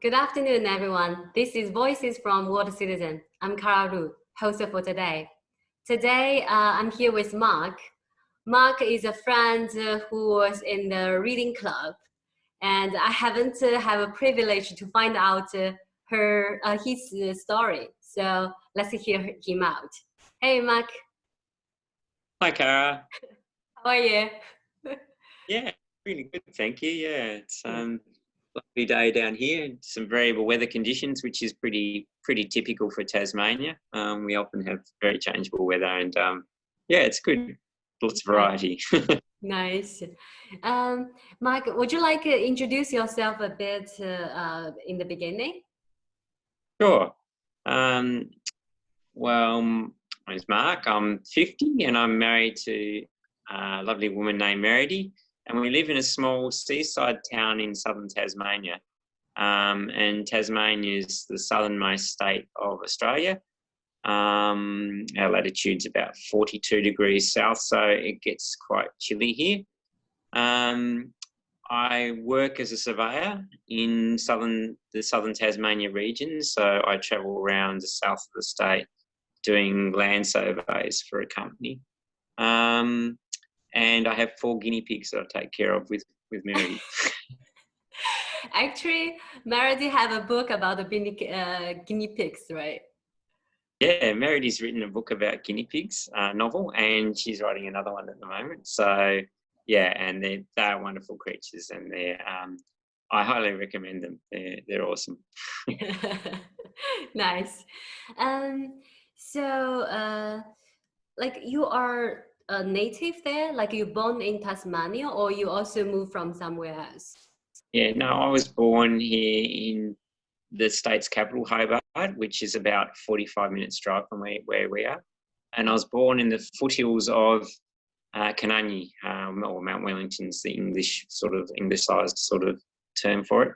Good afternoon, everyone. This is Voices from World Citizen. I'm Kara Ru, host for today. Today, I'm here with Mark. Mark is a friend who was in the reading club, and I haven't have a privilege to find out his story. So let's hear him out. Hey, Mark. Hi, Kara. How are you? Yeah, really good, thank you. Yeah, it's lovely day down here. Some variable weather conditions, which is pretty typical for Tasmania. We often have very changeable weather, and yeah, it's good. Lots of variety. Nice. Mark, would you like to introduce yourself a bit in the beginning? Sure. Well, my name's Mark. I'm 50 and I'm married to a lovely woman named Meredy, and we live in a small seaside town in southern Tasmania. And Tasmania is the southernmost state of Australia. Our latitude's about 42 degrees south, so it gets quite chilly here. I work as a surveyor in the southern Tasmania region, so I travel around the south of the state doing land surveys for a company. And I have 4 guinea pigs that I take care of with Meredy. Actually, Meredy have a book about the guinea pigs, right? Yeah, Meredy's written a book about guinea pigs, novel, and she's writing another one at the moment. So, yeah, and they're wonderful creatures, and I highly recommend them. They're awesome. Nice. So, like you are a native there, like you born in Tasmania, or you also moved from somewhere else? Yeah, no, I was born here in the state's capital, Hobart, which is about 45 minutes drive from where we are. And I was born in the foothills of Kanani, or Mount Wellington's the English-sized sort of term for it.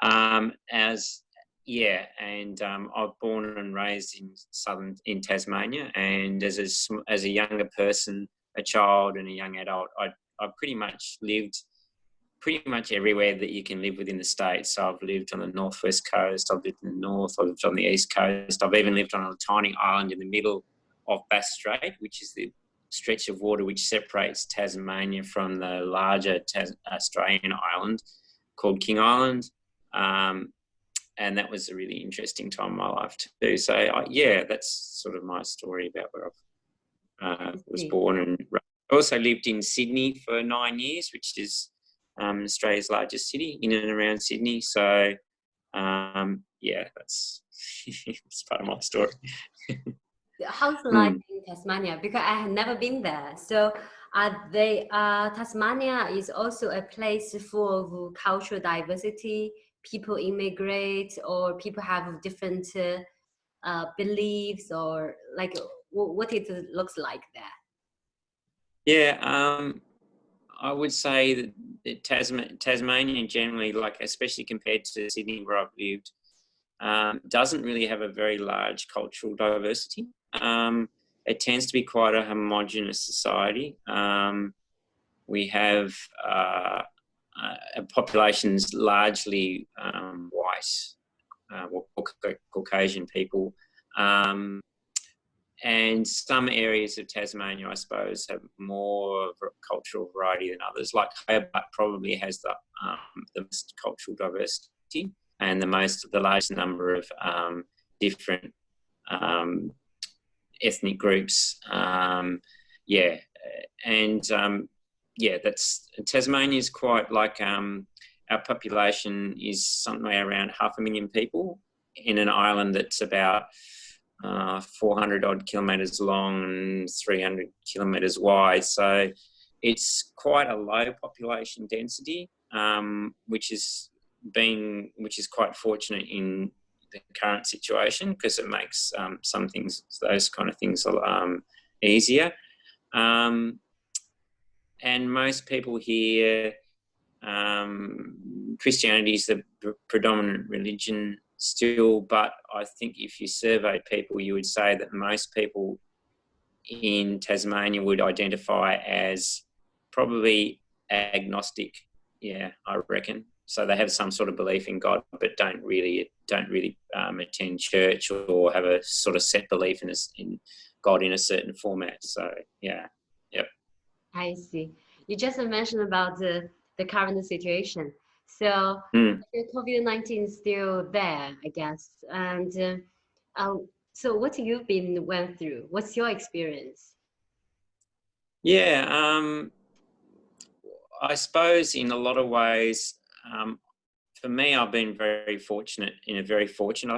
I was born and raised in Tasmania, and as a younger person, a child and a young adult, I pretty much lived everywhere that you can live within the state. So I've lived on the northwest coast, I've lived in the north, I've lived on the east coast, I've even lived on a tiny island in the middle of Bass Strait, which is the stretch of water which separates Tasmania from the larger Australian island called King Island. And that was a really interesting time in my life too. So that's sort of my story about where I was born and raised. I also lived in Sydney for 9 years, which is Australia's largest city, in and around Sydney. So, that's part of my story. How's life in Tasmania? Because I have never been there. So, Tasmania is also a place full of cultural diversity. People immigrate, or people have different beliefs, or like what it looks like there. Yeah, I would say that Tasmania generally, like especially compared to Sydney where I've lived, doesn't really have a very large cultural diversity. It tends to be quite a homogenous society. We have populations largely white, Caucasian people. And some areas of Tasmania, I suppose, have more cultural variety than others. Like Hobart probably has the most cultural diversity and the largest number of different ethnic groups. That's Tasmania is quite like our population is somewhere around 500,000 people in an island that's about 400 odd kilometres long and 300 kilometres wide. So it's quite a low population density, which is quite fortunate in the current situation because it makes some things, those kind of things, easier. And most people here, Christianity is the predominant religion still, but I think if you survey people, you would say that most people in Tasmania would identify as probably agnostic. Yeah, I reckon. so they have some sort of belief in God, but don't really attend church or have a sort of set belief in God in a certain format. So yeah, yep. I see. You just mentioned about the current situation. So Mm. COVID-19 is still there, I guess. And so what you've been went through? What's your experience? Yeah, I suppose in a lot of ways, for me, I've been very fortunate. I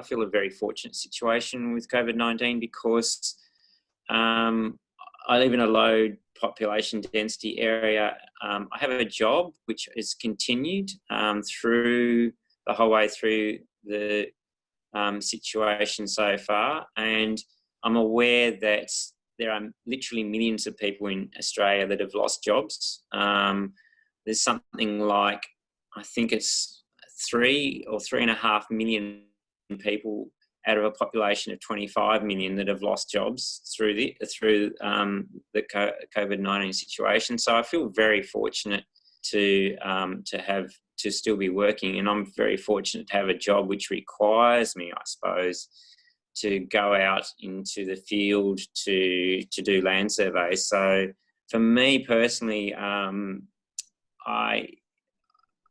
feel a very fortunate situation with COVID-19 because I live in a low population density area. I have a job which has continued through the whole way through the situation so far, and I'm aware that there are literally millions of people in Australia that have lost jobs. There's something like, I think it's 3.5 million people out of a population of 25 million that have lost jobs through the COVID-19 situation. So I feel very fortunate to still be working, and I'm very fortunate to have a job which requires me, I suppose, to go out into the field to do land surveys. So for me personally, I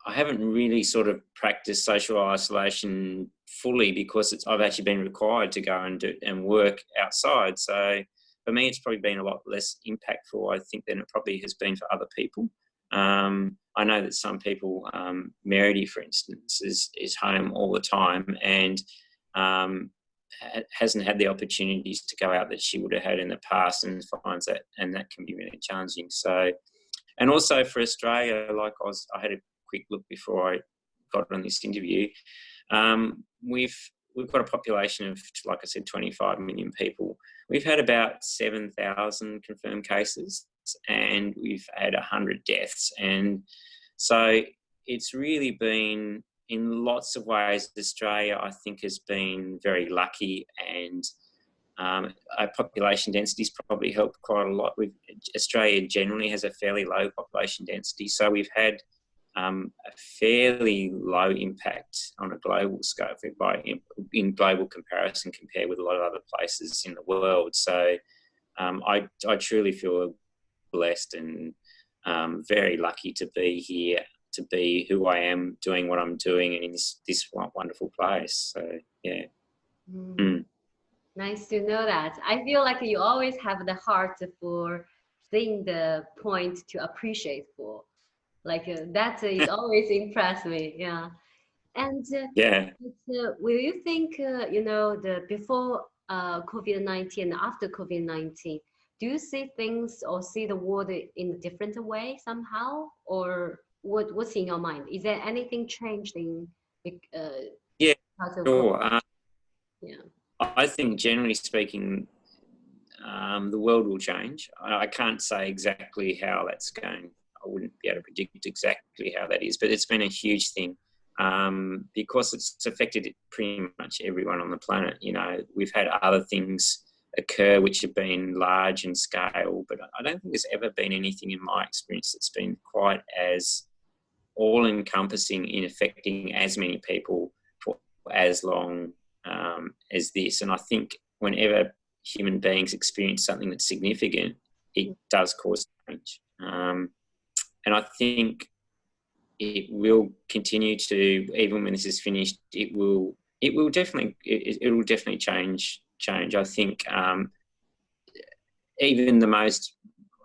haven't really sort of practiced social isolation fully because I've actually been required to go and work outside. So for me, it's probably been a lot less impactful, I think, than it probably has been for other people. I know that some people, Meredy, for instance, is home all the time and hasn't had the opportunities to go out that she would have had in the past, and finds that, and that can be really challenging. So, and also for Australia, like I had a quick look before I got on this interview. We've got a population of, like I said, 25 million people. We've had about 7,000 confirmed cases, and we've had 100 deaths. And so it's really been, in lots of ways, Australia, I think, has been very lucky, and our population density's probably helped quite a lot. Australia generally has a fairly low population density, so we've had a fairly low impact on a global scale in global comparison compared with a lot of other places in the world. So I truly feel blessed and very lucky to be here, to be who I am, doing what I'm doing, and in this wonderful place. So yeah. Mm. Nice to know that. I feel like you always have the heart for seeing the point to appreciate for. Like that is always impressed me. Yeah. And Yeah. will you think, the before COVID-19 and after COVID-19, do you see things or see the world in a different way somehow? Or what's in your mind? Is there anything changed in Yeah, because of COVID? sure. Yeah. I think, generally speaking, the world will change. I can't say exactly how that's going. I wouldn't be able to predict exactly how that is, but it's been a huge thing because it's affected pretty much everyone on the planet. You know, we've had other things occur which have been large in scale, but I don't think there's ever been anything in my experience that's been quite as all-encompassing in affecting as many people for as long as this. And I think whenever human beings experience something that's significant, it does cause change. And I think it will continue to, even when this is finished, it will definitely change. I think even the most,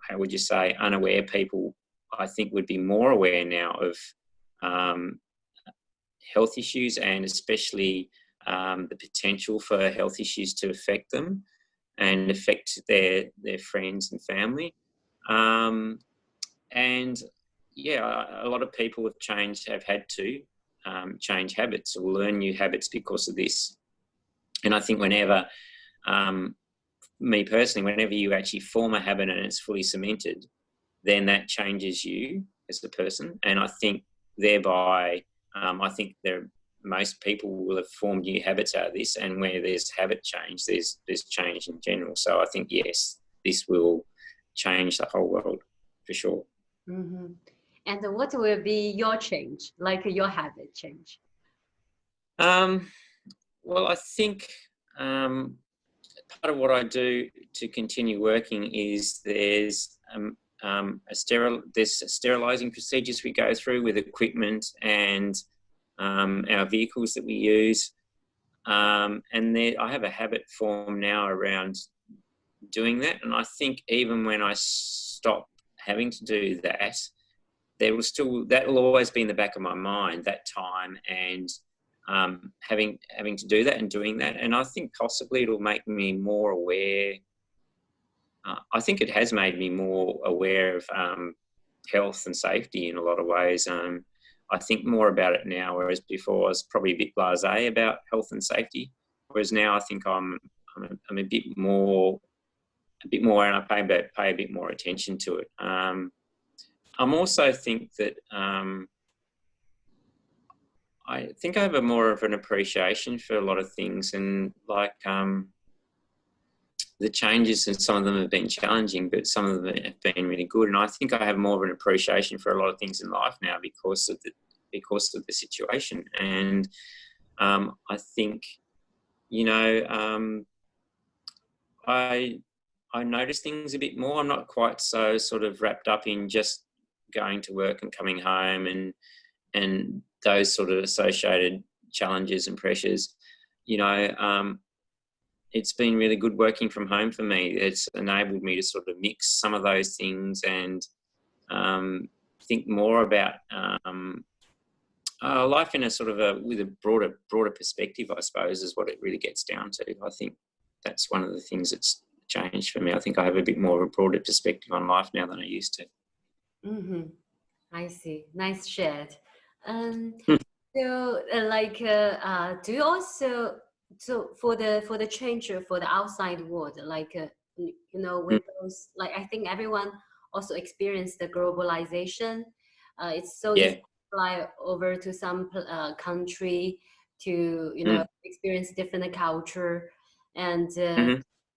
how would you say, unaware people, I think, would be more aware now of health issues, and especially the potential for health issues to affect them and affect their friends and family. And yeah, a lot of people have had to change habits or learn new habits because of this. And I think whenever, me personally, whenever you actually form a habit and it's fully cemented, then that changes you as a person. And I think thereby, I think most people will have formed new habits out of this, and where there's habit change, there's change in general. So I think, yes, this will change the whole world for sure. Mm-hmm. And what will be your change, like your habit change? Well, I think part of what I do to continue working is there's sterilizing procedures we go through with equipment and our vehicles that we use. And I have a habit formed now around doing that. And I think even when I stop having to do that, that will always be in the back of my mind, that time, and having to do that and doing that. And I think possibly it'll make me more aware. I think it has made me more aware of health and safety in a lot of ways. I think more about it now, whereas before I was probably a bit blasé about health and safety. Whereas now I think I'm a bit more, and I pay a bit more attention to it. I'm also think that I think I have more of an appreciation for a lot of things, and like the changes, and some of them have been challenging, but some of them have been really good. And I think I have more of an appreciation for a lot of things in life now because of the situation. And I think, I notice things a bit more. I'm not quite so sort of wrapped up in just going to work and coming home and those sort of associated challenges and pressures. It's been really good working from home for me. It's enabled me to sort of mix some of those things and think more about life in a sort of with a broader perspective, I suppose, is what it really gets down to. I think that's one of the things that's changed for me. I think I have a bit more of a broader perspective on life now than I used to. Mm-hmm. I see. Nice shared. So, do you also, so for the change for the outside world, with those, like, I think everyone also experienced the globalization. It's so easy to fly over to some country to experience different culture, and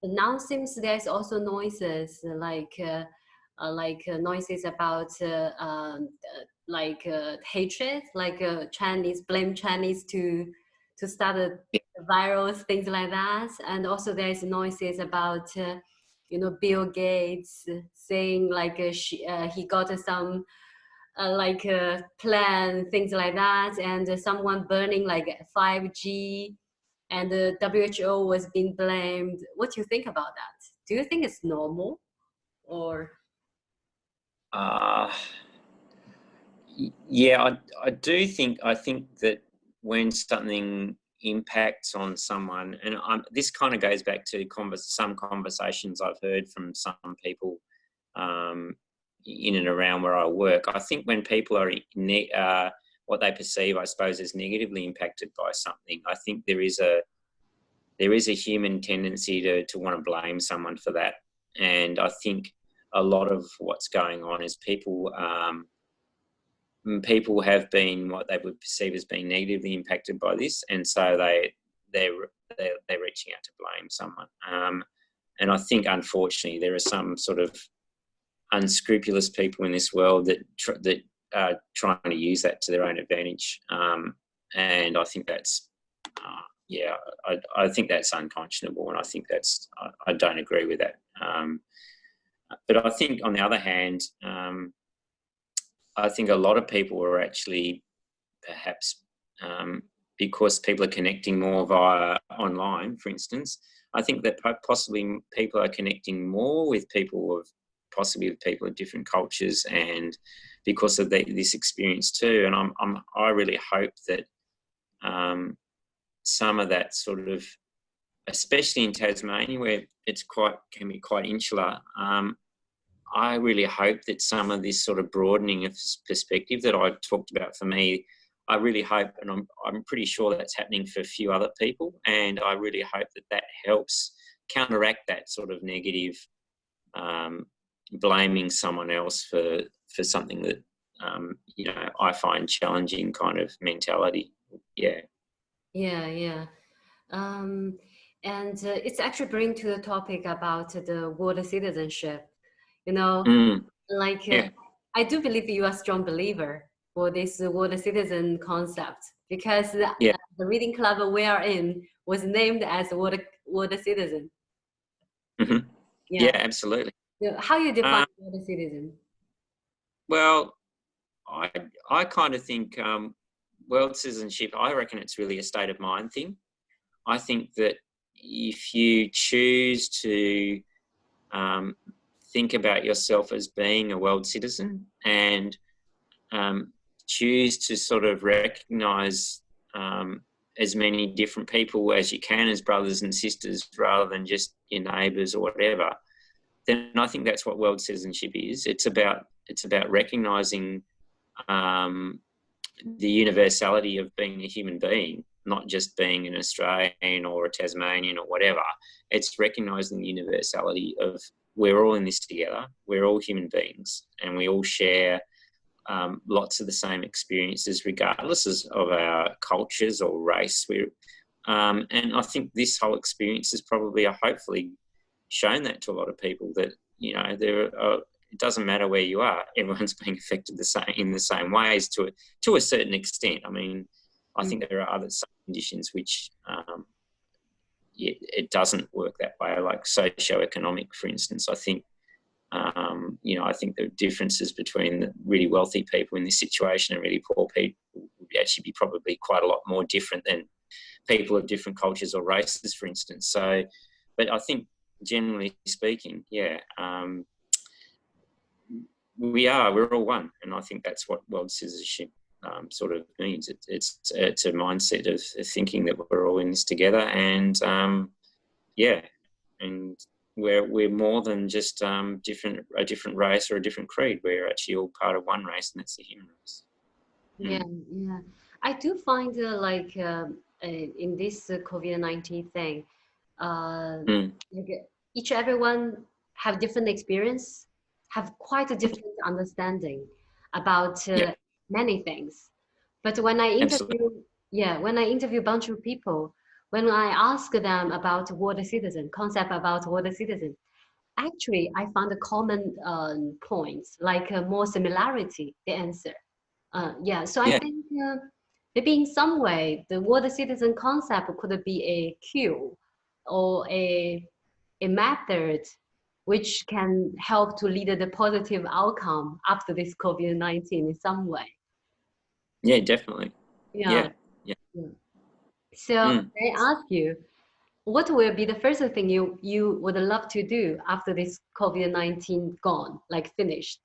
now seems there's also noises noises about hatred, Chinese blame Chinese to start a virus, things like that. And also there's noises about Bill Gates saying he got some plan, things like that, and someone burning 5G, and the WHO was being blamed. What do you think about that? Do you think it's normal, or? Yeah, I do think. I think that when something impacts on someone, and this kind of goes back to some conversations I've heard from some people in and around where I work. I think when people are what they perceive, I suppose, as negatively impacted by something, I think there is a human tendency to want to blame someone for that. And I think a lot of what's going on is people have been what they would perceive as being negatively impacted by this, and so they're reaching out to blame someone. And I think, unfortunately, there are some sort of unscrupulous people in this world that are trying to use that to their own advantage. And I think that's I think that's unconscionable, and I think I don't agree with that. But I think, on the other hand, I think a lot of people are actually, perhaps because people are connecting more via online, for instance, I think that possibly people are connecting more with people of different cultures, and because of this experience too. And I really hope that some of that sort of, especially in Tasmania, where can be quite insular, I really hope that some of this sort of broadening of perspective that I talked about, for me, I really hope, and I'm pretty sure that's happening for a few other people, and I really hope that helps counteract that sort of negative blaming someone else for something that I find challenging kind of mentality. And it's actually bring to the topic about the world citizenship. I do believe you are a strong believer for this world citizen concept because Yeah. the reading club we are in was named as world citizen. Hmm. Yeah, Yeah. absolutely. So how you define Um, world citizen? well, I I kind of think world citizenship. I reckon it's really a state of mind thing. I think that if you choose to um, think about yourself as being a world citizen and um, choose to sort of recognize um, as many different people as you can as brothers and sisters rather than just your neighbours or whatever, then I think that's what world citizenship is. It's about recognizing um, the universality of being a human being, not just being an Australian or a Tasmanian or whatever. It's recognizing the universality of we're all in this together. We're all human beings, and we all share lots of the same experiences, regardless of our cultures or race. And I think this whole experience has probably, hopefully, shown that to a lot of people that it doesn't matter where you are, everyone's being affected in the same ways to a certain extent. I mean, I think there are other conditions which it doesn't work that way, like socioeconomic, for instance. I think the differences between the really wealthy people in this situation and really poor people would actually be probably quite a lot more different than people of different cultures or races, for instance. So, but I think generally speaking, yeah, we're all one, and I think that's what world citizenship sort of means. It's a mindset of thinking that we're all in this together, and yeah, and we're more than just a different race or a different creed. We're actually all part of one race, and that's the human race. Yeah, yeah. I do find in this COVID-19 thing, Mm. like, everyone have different experience, have quite a different understanding about Yeah, many things. But when I absolutely. interview, yeah, when I interview a bunch of people, when I ask them about world citizen, concept about world citizen, actually I found a common points, like more similarity, the answer. Yeah, so I Yeah, think maybe in some way the world citizen concept could be a cue or a method which can help to lead the positive outcome after this COVID-19 in some way. yeah, definitely. Yeah. Yeah, yeah. Yeah. So Mm. I ask you, what will be the first thing you would love to do after this COVID-19 gone, like finished?